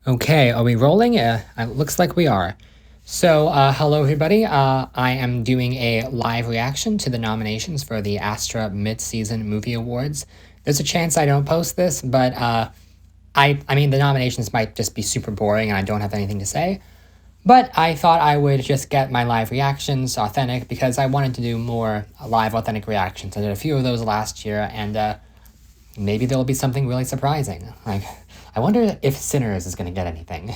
Okay, are we rolling? It looks like we are. So, hello everybody. I am doing a live reaction to the nominations for the ASTRA Mid-Season Movie Awards. There's a chance I don't post this, but I mean, the nominations might just be super boring and I don't have anything to say. But I thought I would just get my live reactions authentic because I wanted to do more live authentic reactions. I did a few of those last year, and maybe there will be something really surprising. Like, I wonder if Sinners is going to get anything.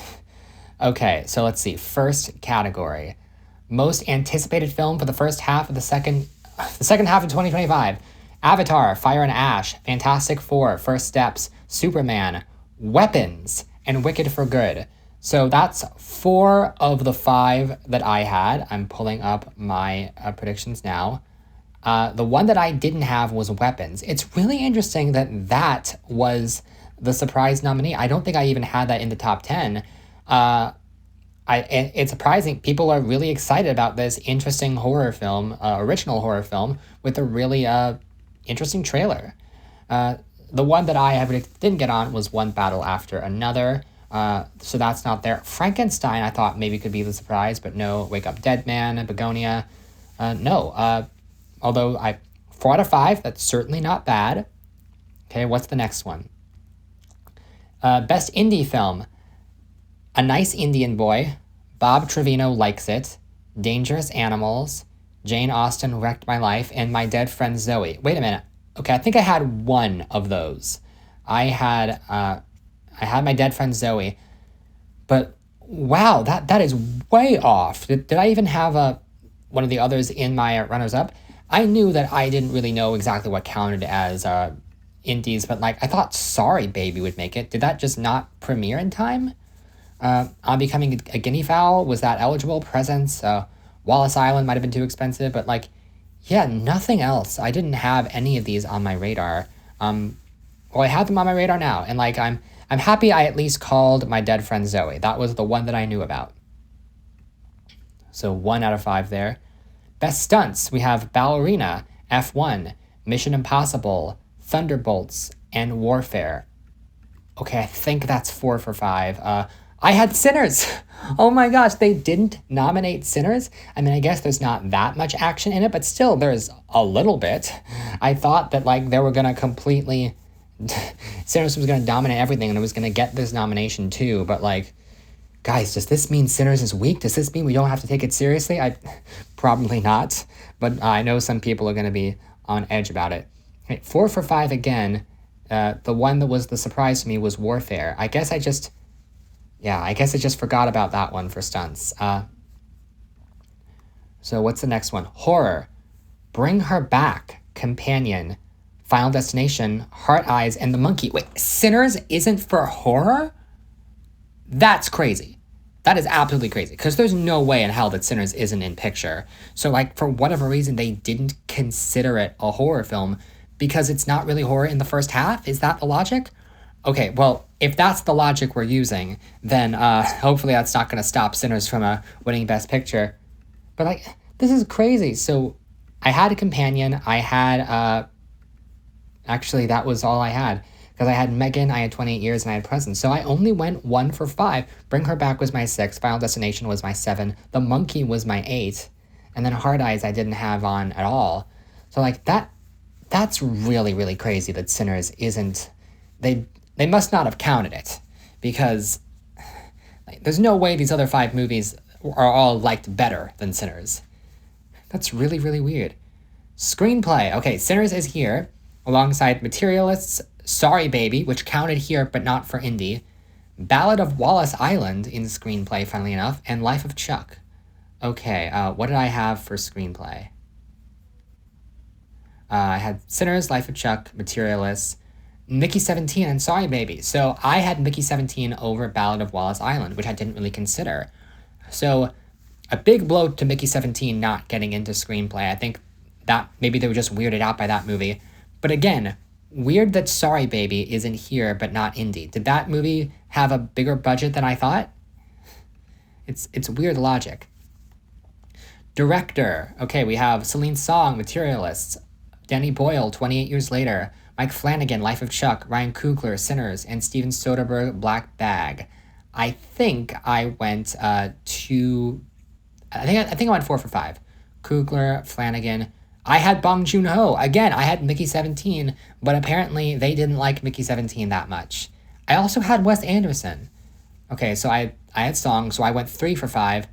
Okay, so let's see. First category. Most anticipated film for the first half of the second half of 2025. Avatar, Fire and Ash, Fantastic Four, First Steps, Superman, Weapons, and Wicked for Good. So that's 4 of the 5 that I had. I'm pulling up my predictions now. The one that I didn't have was Weapons. It's really interesting that was the surprise nominee. I don't think I even had that in the top 10. It's surprising. People are really excited about this interesting horror film, original horror film, with a really interesting trailer. The one that I didn't get on was One Battle After Another. So that's not there. Frankenstein, I thought maybe could be the surprise, but no. Wake Up Dead Man, Begonia, no. Although 4 out of 5, that's certainly not bad. Okay, what's the next one? Best indie film. A Nice Indian Boy, Bob Trevino Likes It, Dangerous Animals, Jane Austen Wrecked My Life, and My Dead Friend Zoe. Wait a minute. Okay, I think I had one of those. I had My Dead Friend Zoe, but wow, that is way off. Did I even have one of the others in my runners-up? I knew that I didn't really know exactly what counted as indies, but like I thought Sorry Baby would make it. Did that just not premiere in time? On Becoming a Guinea Fowl, was that eligible? Presents, Wallace Island might have been too expensive, but like, yeah, nothing else. I didn't have any of these on my radar. Well, I have them on my radar now, and like I'm happy I at least called My Dead Friend Zoe. That was the one that I knew about. So 1 out of 5 there. Best stunts, we have Ballerina, F1, Mission Impossible, Thunderbolts, and Warfare. Okay, I think that's 4 for 5. I had Sinners. Oh my gosh, they didn't nominate Sinners? I mean, I guess there's not that much action in it, but still, there's a little bit. I thought that, like, they were gonna completely... Sinners was gonna dominate everything, and it was gonna get this nomination too, but, like, guys, does this mean Sinners is weak? Does this mean we don't have to take it seriously? Probably not, but I know some people are gonna be on edge about it. Okay, 4 for 5 again. The one that was the surprise to me was Warfare. I guess I just forgot about that one for stunts. So what's the next one? Horror. Bring Her Back, Companion, Final Destination, Heart Eyes, and The Monkey. Wait, Sinners isn't for horror? That's crazy. That is absolutely crazy, because there's no way in hell that Sinners isn't in picture. So, like, for whatever reason, they didn't consider it a horror film because it's not really horror in the first half? Is that the logic? Okay, well, if that's the logic we're using, then hopefully that's not going to stop Sinners from winning Best Picture. But, like, this is crazy. So, I had a companion. I had, actually, that was all I had. Because I had Megan, I had 28 Years, and I had Presents. So I only went 1 for 5. Bring Her Back was my 6. Final Destination was my 7. The Monkey was my 8. And then Hard Eyes I didn't have on at all. So, like, that's really, really crazy that Sinners isn't... They must not have counted it. Because like, there's no way these other 5 movies are all liked better than Sinners. That's really, really weird. Screenplay. Okay, Sinners is here, alongside Materialists, Sorry Baby, which counted here but not for indie, Ballad of Wallace Island in screenplay, funnily enough, and Life of Chuck. Okay, what did I have for screenplay? I had Sinners, Life of Chuck, Materialists, Mickey 17, and Sorry Baby. So I had Mickey 17 over Ballad of Wallace Island, which I didn't really consider. So a big blow to Mickey 17 not getting into screenplay. I think that maybe they were just weirded out by that movie. But again, weird that Sorry Baby isn't here but not indie. Did that movie have a bigger budget than I thought? It's weird logic. Director. Okay, we have Celine Song, Materialists, Danny Boyle, 28 Years Later, Mike Flanagan, Life of Chuck, Ryan Coogler, Sinners, and Steven Soderbergh, Black Bag. I think I went I think I went 4 for 5. Coogler, Flanagan. I had Bong Joon-ho. Again, I had Mickey 17, but apparently they didn't like Mickey 17 that much. I also had Wes Anderson. Okay, so I had Song, so I went 3 for 5.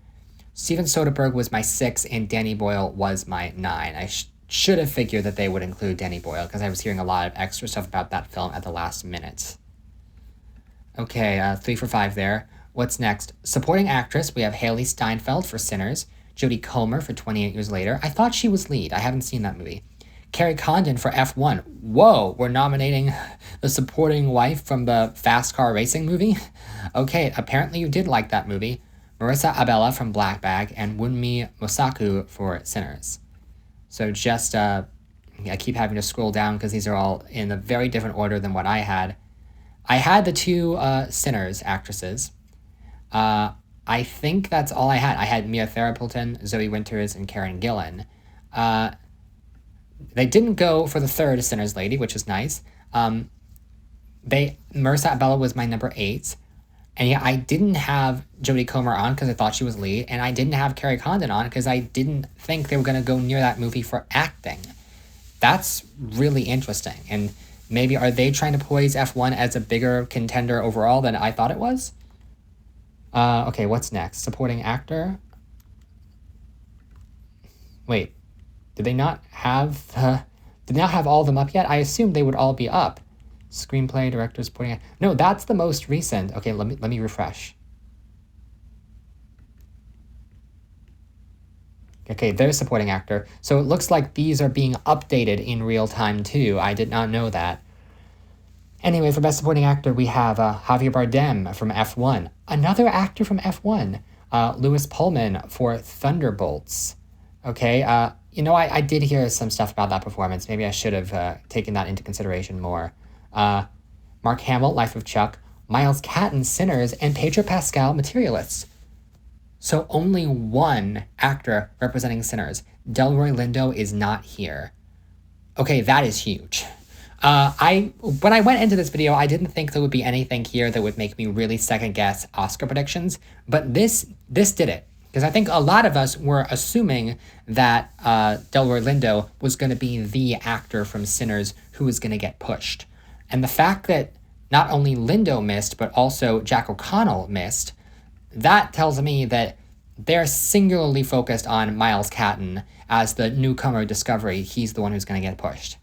Steven Soderbergh was my 6, and Danny Boyle was my 9. I should have figured that they would include Danny Boyle, because I was hearing a lot of extra stuff about that film at the last minute. Okay, 3 for 5 there. What's next? Supporting actress, we have Haley Steinfeld for Sinners, Jodie Comer for 28 Years Later. I thought she was lead. I haven't seen that movie. Carrie Condon for F1. Whoa, we're nominating the supporting wife from the fast car racing movie? Okay, apparently you did like that movie. Marissa Abella from Black Bag, and Wunmi Mosaku for Sinners. So just, I keep having to scroll down because these are all in a very different order than what I had. I had the 2 Sinners actresses. I think that's all I had. I had Mia Therapulton, Zoe Winters, and Karen Gillan. They didn't go for the 3rd Sinners lady, which is nice. Marissa Abella was my number 8. And yeah, I didn't have Jodie Comer on because I thought she was lead, and I didn't have Carrie Condon on because I didn't think they were going to go near that movie for acting. That's really interesting. And maybe are they trying to poise F1 as a bigger contender overall than I thought it was? Okay, what's next? Supporting actor? Wait, did they not have all of them up yet? I assumed they would all be up. Screenplay, director, supporting actor. No, that's the most recent. Okay, let me refresh. Okay, there's supporting actor. So it looks like these are being updated in real time too. I did not know that. Anyway, for best supporting actor, we have Javier Bardem from F1. Another actor from F1. Lewis Pullman for Thunderbolts. Okay, I did hear some stuff about that performance. Maybe I should have taken that into consideration more. Mark Hamill, Life of Chuck, Miles Catton, Sinners, and Pedro Pascal, Materialists. So only one actor representing Sinners. Delroy Lindo is not here. Okay, that is huge. When I went into this video, I didn't think there would be anything here that would make me really second guess Oscar predictions, but this did it. Because I think a lot of us were assuming that Delroy Lindo was going to be the actor from Sinners who was going to get pushed. And the fact that not only Lindo missed, but also Jack O'Connell missed, that tells me that they're singularly focused on Miles Catton as the newcomer discovery. He's the one who's going to get pushed.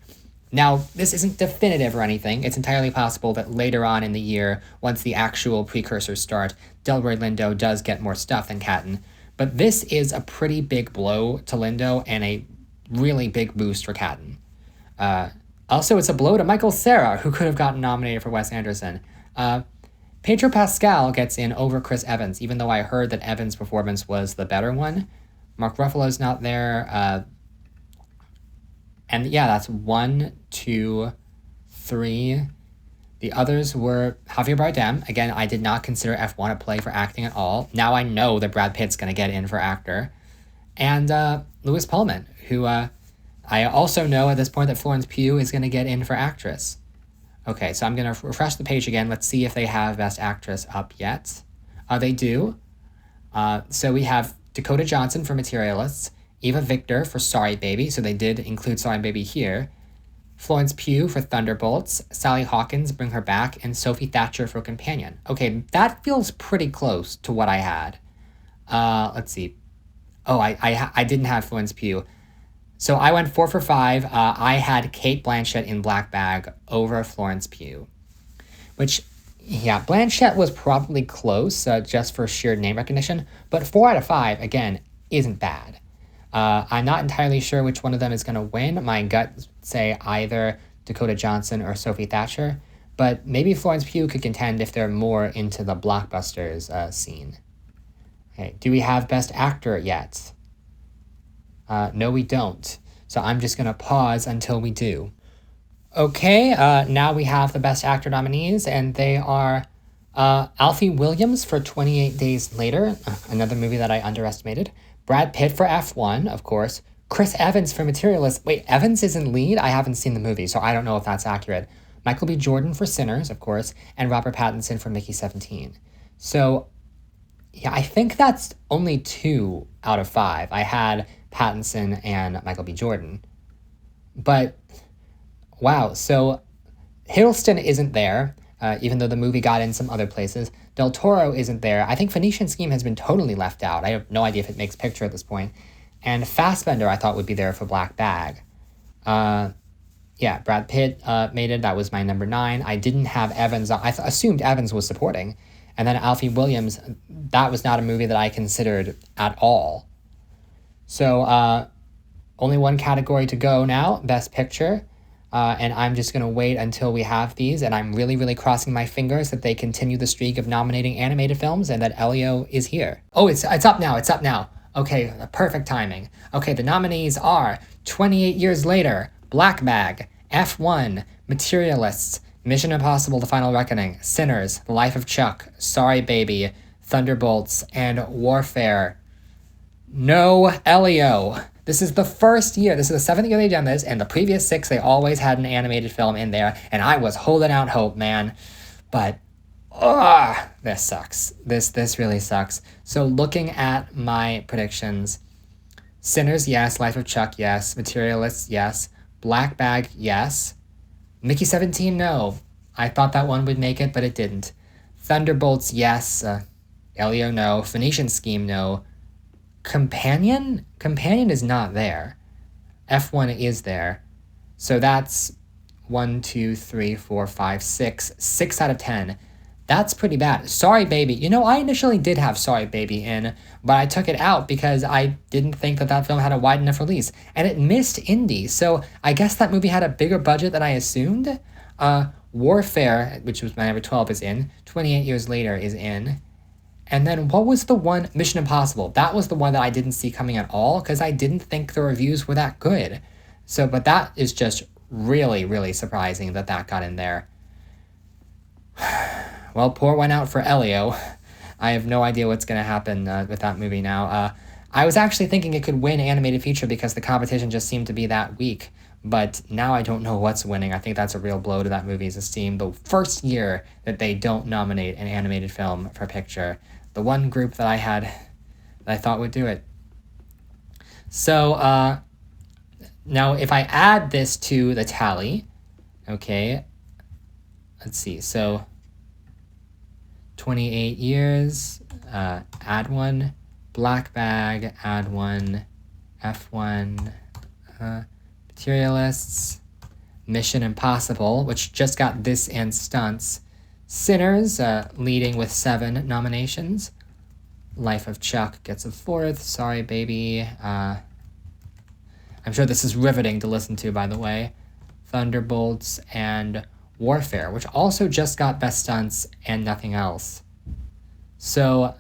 Now, this isn't definitive or anything. It's entirely possible that later on in the year, once the actual precursors start, Delroy Lindo does get more stuff than Catton. But this is a pretty big blow to Lindo and a really big boost for Catton. Also, it's a blow to Michael Cera, who could have gotten nominated for Wes Anderson. Pedro Pascal gets in over Chris Evans, even though I heard that Evans' performance was the better one. Mark Ruffalo's not there. And yeah, that's 1, 2, 3. The others were Javier Bardem. Again, I did not consider F1 a play for acting at all. Now I know that Brad Pitt's going to get in for actor. And Lewis Pullman, who I also know at this point that Florence Pugh is going to get in for actress. Okay, so I'm going to refresh the page again. Let's see if they have Best Actress up yet. They do. So we have Dakota Johnson for Materialists, Eva Victor for Sorry Baby, so they did include Sorry Baby here, Florence Pugh for Thunderbolts, Sally Hawkins, Bring Her Back, and Sophie Thatcher for Companion. Okay, that feels pretty close to what I had. Let's see. Oh, I didn't have Florence Pugh. So I went 4 for 5. I had Cate Blanchett in Black Bag over Florence Pugh. Which, yeah, Blanchett was probably close just for sheer name recognition. But 4 out of 5, again, isn't bad. I'm not entirely sure which one of them is going to win. My gut say either Dakota Johnson or Sophie Thatcher. But maybe Florence Pugh could contend if they're more into the blockbusters scene. Okay, do we have Best Actor yet? No, we don't. So I'm just going to pause until we do. Okay, now we have the Best Actor nominees, and they are Alfie Williams for 28 Days Later, another movie that I underestimated. Brad Pitt for F1, of course. Chris Evans for Materialist. Wait, Evans is in lead? I haven't seen the movie, so I don't know if that's accurate. Michael B. Jordan for Sinners, of course, and Robert Pattinson for Mickey 17. So, yeah, I think that's only 2 out of 5. I had Pattinson and Michael B. Jordan. But, wow, so Hiddleston isn't there, even though the movie got in some other places. Del Toro isn't there. I think Phoenician Scheme has been totally left out. I have no idea if it makes picture at this point. And Fassbender I thought would be there for Black Bag. Yeah, Brad Pitt made it. That was my number 9. I didn't have Evans. I assumed Evans was supporting. And then Alfie Williams, that was not a movie that I considered at all. So only one category to go now, Best Picture. And I'm just going to wait until we have these. And I'm really, really crossing my fingers that they continue the streak of nominating animated films and that Elio is here. Oh, it's up now. It's up now. Okay, perfect timing. Okay, the nominees are 28 Years Later, Black Bag, F1, Materialists, Mission Impossible: The Final Reckoning, Sinners, The Life of Chuck, Sorry Baby, Thunderbolts, and Warfare. No Elio. This is the first year, this is the 7th year they've done this, and the previous 6 they always had an animated film in there, and I was holding out hope, man. But, this sucks. This really sucks. So looking at my predictions, Sinners, yes. Life of Chuck, yes. Materialists, yes. Black Bag, yes. Mickey 17, no. I thought that one would make it, but it didn't. Thunderbolts, yes. Elio, no. Phoenician Scheme, no. Companion? Companion is not there. F1 is there. So that's 1, 2, 3, 4, 5, 6. 6 out of 10. That's pretty bad. Sorry Baby. You know, I initially did have Sorry Baby in, but I took it out because I didn't think that film had a wide enough release. And it missed Indie, so I guess that movie had a bigger budget than I assumed. Warfare, which was my number 12, is in. 28 Years Later is in. And then what was the one? Mission Impossible. That was the one that I didn't see coming at all because I didn't think the reviews were that good. So, but that is just really, really surprising that got in there. Well, pour one out for Elio. I have no idea what's going to happen with that movie now. I was actually thinking it could win animated feature because the competition just seemed to be that weak. But now I don't know what's winning. I think that's a real blow to that movie's esteem. The first year that they don't nominate an animated film for picture. The one group that I had that I thought would do it. So, now if I add this to the tally, okay, let's see, so 28 years, add 1, Black Bag, add 1, F1, Materialists, Mission Impossible, which just got this and Stunts, Sinners, leading with 7 nominations, Life of Chuck gets a 4th, Sorry Baby, I'm sure this is riveting to listen to, by the way, Thunderbolts, and Warfare, which also just got Best Stunts and nothing else. So,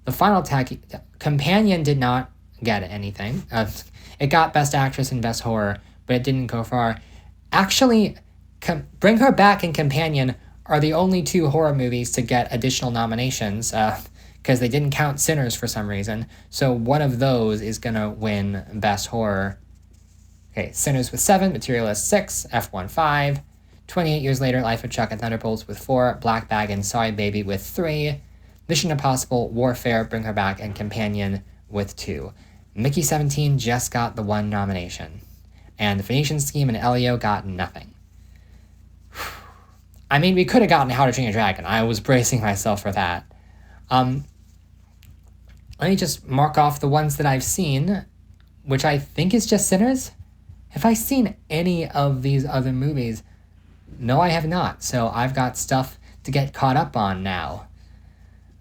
the final tag, Companion did not get anything. It got Best Actress and Best Horror, but it didn't go far. Actually, Bring Her Back and Companion are the only 2 horror movies to get additional nominations, because they didn't count Sinners for some reason. So one of those is going to win Best Horror. Okay, Sinners with 7, Materialist 6, F1 5, 28 Years Later, Life of Chuck and Thunderbolts with 4, Black Bag and Sorry Baby with 3, Mission Impossible, Warfare, Bring Her Back, and Companion with 2. Mickey 17 just got the 1 nomination. And the Phoenician Scheme and Elio got nothing. I mean, we could have gotten How to Train Your Dragon. I was bracing myself for that. Let me just mark off the ones that I've seen, which I think is just Sinners. Have I seen any of these other movies? No, I have not. So I've got stuff to get caught up on now.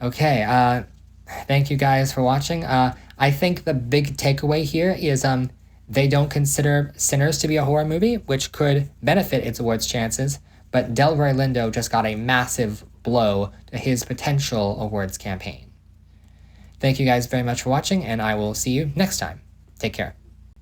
Okay, thank you guys for watching. I think the big takeaway here is they don't consider Sinners to be a horror movie, which could benefit its awards chances, but Delroy Lindo just got a massive blow to his potential awards campaign. Thank you guys very much for watching, and I will see you next time. Take care.